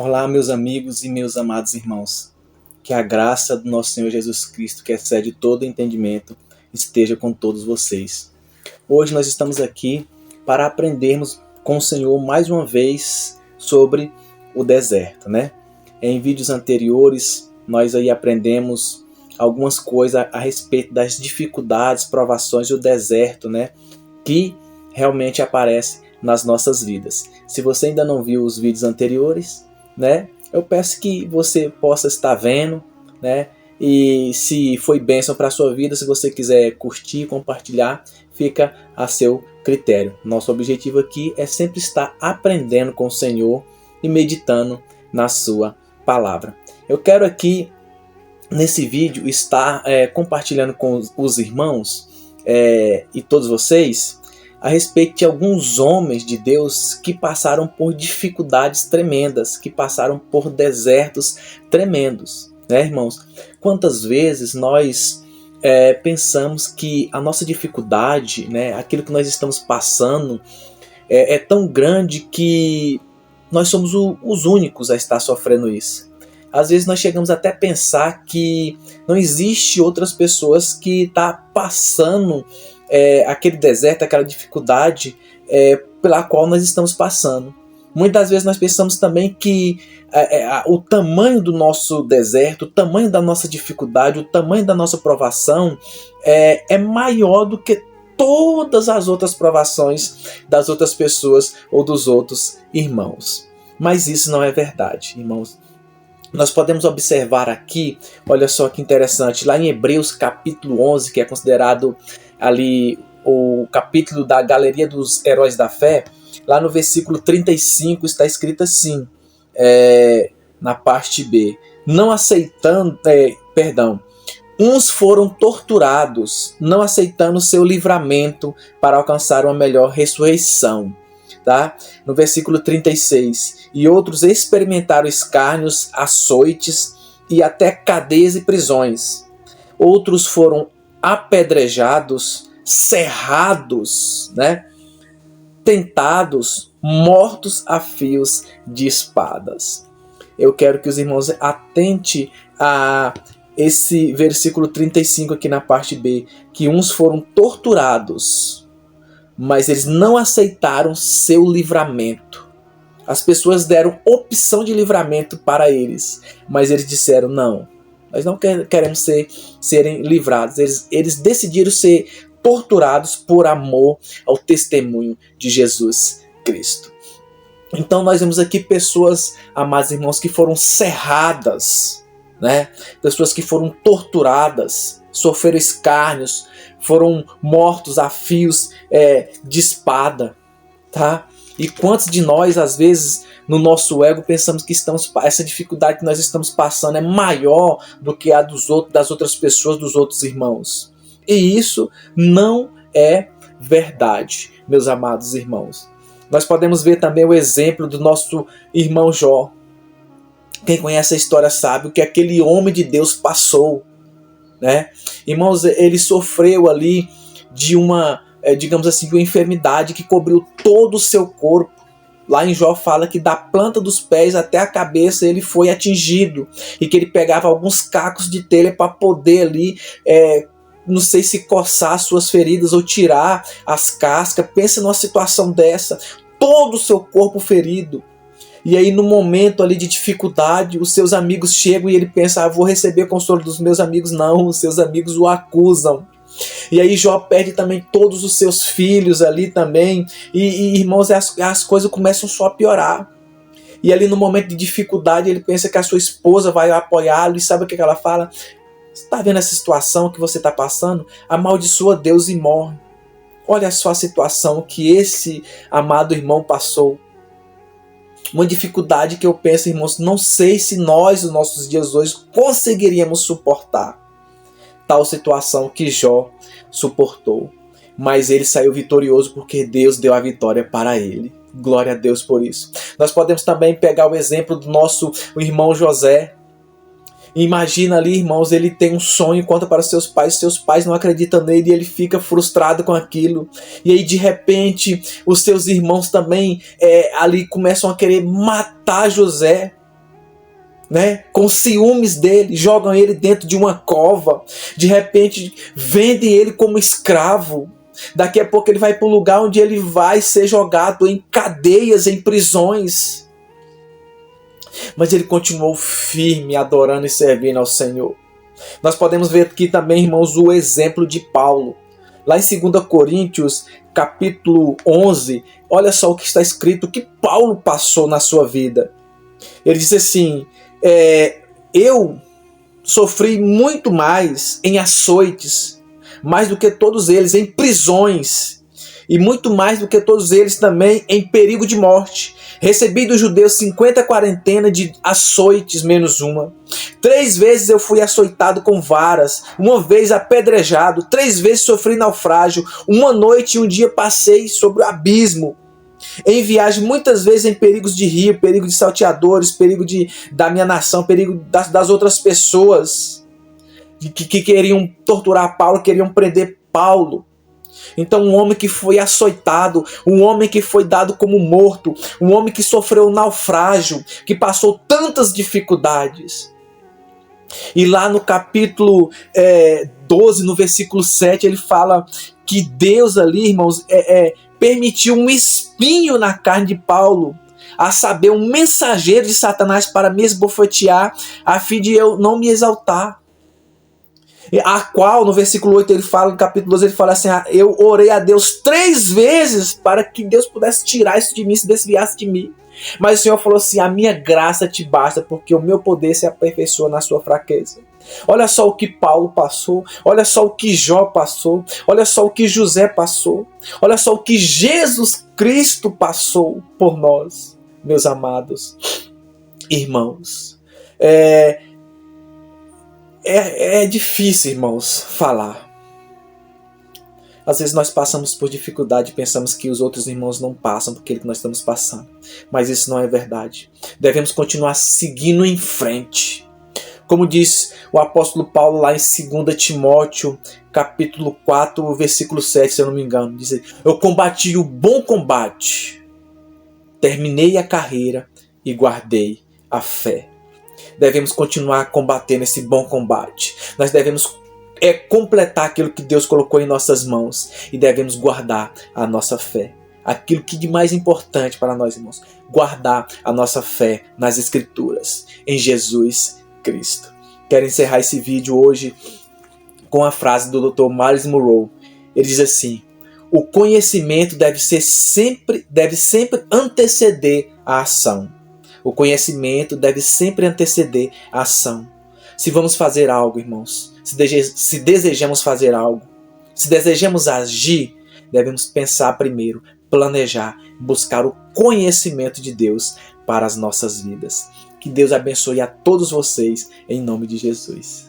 Olá, meus amigos e meus amados irmãos. Que a graça do nosso Senhor Jesus Cristo, que excede todo entendimento, esteja com todos vocês. Hoje nós estamos aqui para aprendermos com o Senhor mais uma vez sobre o deserto, né? Em vídeos anteriores nós aí aprendemos algumas coisas a respeito das dificuldades, provações e o deserto, né? Que realmente aparece nas nossas vidas. Se você ainda não viu os vídeos anteriores, né, eu peço que você possa estar vendo, né, e se foi bênção para a sua vida, se você quiser curtir, compartilhar, fica a seu critério. Nosso objetivo aqui é sempre estar aprendendo com o Senhor e meditando na sua palavra. Eu quero aqui, nesse vídeo, estar compartilhando com os irmãos e todos vocês a respeito de alguns homens de Deus que passaram por dificuldades tremendas, que passaram por desertos tremendos, né, irmãos? Quantas vezes nós pensamos que a nossa dificuldade, né, aquilo que nós estamos passando, é tão grande que nós somos os únicos a estar sofrendo isso. Às vezes nós chegamos até a pensar que não existe outras pessoas que estão passando aquele deserto, aquela dificuldade pela qual nós estamos passando. Muitas vezes nós pensamos também que o tamanho do nosso deserto, o tamanho da nossa dificuldade, o tamanho da nossa provação é maior do que todas as outras provações das outras pessoas ou dos outros irmãos. Mas isso não é verdade, irmãos. Nós podemos observar aqui, olha só que interessante, lá em Hebreus capítulo 11, que é considerado ali o capítulo da galeria dos heróis da fé, lá no versículo 35 está escrito assim, na parte B, não aceitando, uns foram torturados, não aceitando seu livramento para alcançar uma melhor ressurreição. Tá? No versículo 36, e outros experimentaram escárnios, açoites e até cadeias e prisões. Outros foram apedrejados, serrados, né? Tentados, mortos a fios de espadas. Eu quero que os irmãos atentem a esse versículo 35 aqui na parte B, que uns foram torturados, mas eles não aceitaram seu livramento. As pessoas deram opção de livramento para eles, mas eles disseram, não, nós não queremos serem livrados. Eles decidiram ser torturados por amor ao testemunho de Jesus Cristo. Então nós vemos aqui pessoas, amados irmãos, que foram serradas, né? Pessoas que foram torturadas, sofreram escárnios, foram mortos a fios de espada, tá? E quantos de nós, às vezes, no nosso ego, pensamos que essa dificuldade que nós estamos passando é maior do que a das outras pessoas, dos outros irmãos. E isso não é verdade, meus amados irmãos. Nós podemos ver também o exemplo do nosso irmão Jó. Quem conhece a história sabe o que aquele homem de Deus passou, né? Irmãos, ele sofreu ali de uma, digamos assim, de uma enfermidade que cobriu todo o seu corpo. Lá em Jó fala que da planta dos pés até a cabeça ele foi atingido e que ele pegava alguns cacos de telha para poder ali, não sei se coçar as suas feridas ou tirar as cascas. Pensa numa situação dessa, todo o seu corpo ferido. E aí no momento ali de dificuldade, os seus amigos chegam e ele pensa, vou receber consolo dos meus amigos. Não, os seus amigos o acusam. E aí Jó perde também todos os seus filhos ali também. E irmãos, as coisas começam só a piorar. E ali no momento de dificuldade ele pensa que a sua esposa vai apoiá-lo. E sabe o que ela fala? Você está vendo essa situação que você está passando? Amaldiçoa Deus e morre. Olha só a situação que esse amado irmão passou. Uma dificuldade que eu penso, irmãos, não sei se nós, nos nossos dias hoje, conseguiríamos suportar tal situação que Jó suportou. Mas ele saiu vitorioso porque Deus deu a vitória para ele. Glória a Deus por isso. Nós podemos também pegar o exemplo do nosso irmão José. Imagina ali, irmãos, ele tem um sonho, conta para seus pais não acreditam nele e ele fica frustrado com aquilo. E aí de repente os seus irmãos também ali começam a querer matar José. né, com ciúmes dele, jogam ele dentro de uma cova, de repente vendem ele como escravo. Daqui a pouco ele vai para um lugar onde ele vai ser jogado em cadeias, em prisões. Mas ele continuou firme, adorando e servindo ao Senhor. Nós podemos ver aqui também, irmãos, o exemplo de Paulo. Lá em 2 Coríntios, capítulo 11, olha só o que está escrito, o que Paulo passou na sua vida. Ele diz assim, eu sofri muito mais em açoites, mais do que todos eles, em prisões, e muito mais do que todos eles também em perigo de morte. Recebi dos judeus 50 quarentenas de açoites menos uma. 3 vezes eu fui açoitado com varas, 1 vez apedrejado, 3 vezes sofri naufrágio, 1 noite e 1 dia passei sobre o abismo. Em viagem, muitas vezes em perigos de rio, perigo de salteadores, perigo da minha nação, perigo das outras pessoas que queriam torturar Paulo, queriam prender Paulo. Então um homem que foi açoitado, um homem que foi dado como morto, um homem que sofreu um naufrágio, que passou tantas dificuldades. E lá no capítulo 12, no versículo 7, ele fala que Deus ali, irmãos, permitiu um espinho na carne de Paulo, a saber, um mensageiro de Satanás para me esbofetear, a fim de eu não me exaltar. A qual, no versículo 8, ele fala, no capítulo 12, ele fala assim, eu orei a Deus 3 vezes para que Deus pudesse tirar isso de mim, se desviasse de mim. Mas o Senhor falou assim, a minha graça te basta, porque o meu poder se aperfeiçoa na sua fraqueza. Olha só o que Paulo passou, olha só o que Jó passou, olha só o que José passou, olha só o que Jesus Cristo passou por nós, meus amados irmãos. É difícil, irmãos, falar. Às vezes nós passamos por dificuldade e pensamos que os outros irmãos não passam por aquilo que nós estamos passando. Mas isso não é verdade. Devemos continuar seguindo em frente. Como diz o apóstolo Paulo lá em 2 Timóteo, capítulo 4, versículo 7, se eu não me engano. Diz: eu combati o bom combate, terminei a carreira e guardei a fé. Devemos continuar combatendo esse bom combate. Nós devemos completar aquilo que Deus colocou em nossas mãos e devemos guardar a nossa fé. Aquilo que de mais importante para nós, irmãos, guardar a nossa fé nas Escrituras, em Jesus Cristo. Quero encerrar esse vídeo hoje com a frase do Dr. Myles Munroe. Ele diz assim: o conhecimento deve sempre anteceder a ação. O conhecimento deve sempre anteceder a ação. Se vamos fazer algo, irmãos, se desejamos fazer algo, se desejamos agir, devemos pensar primeiro, planejar, buscar o conhecimento de Deus para as nossas vidas. Que Deus abençoe a todos vocês, em nome de Jesus.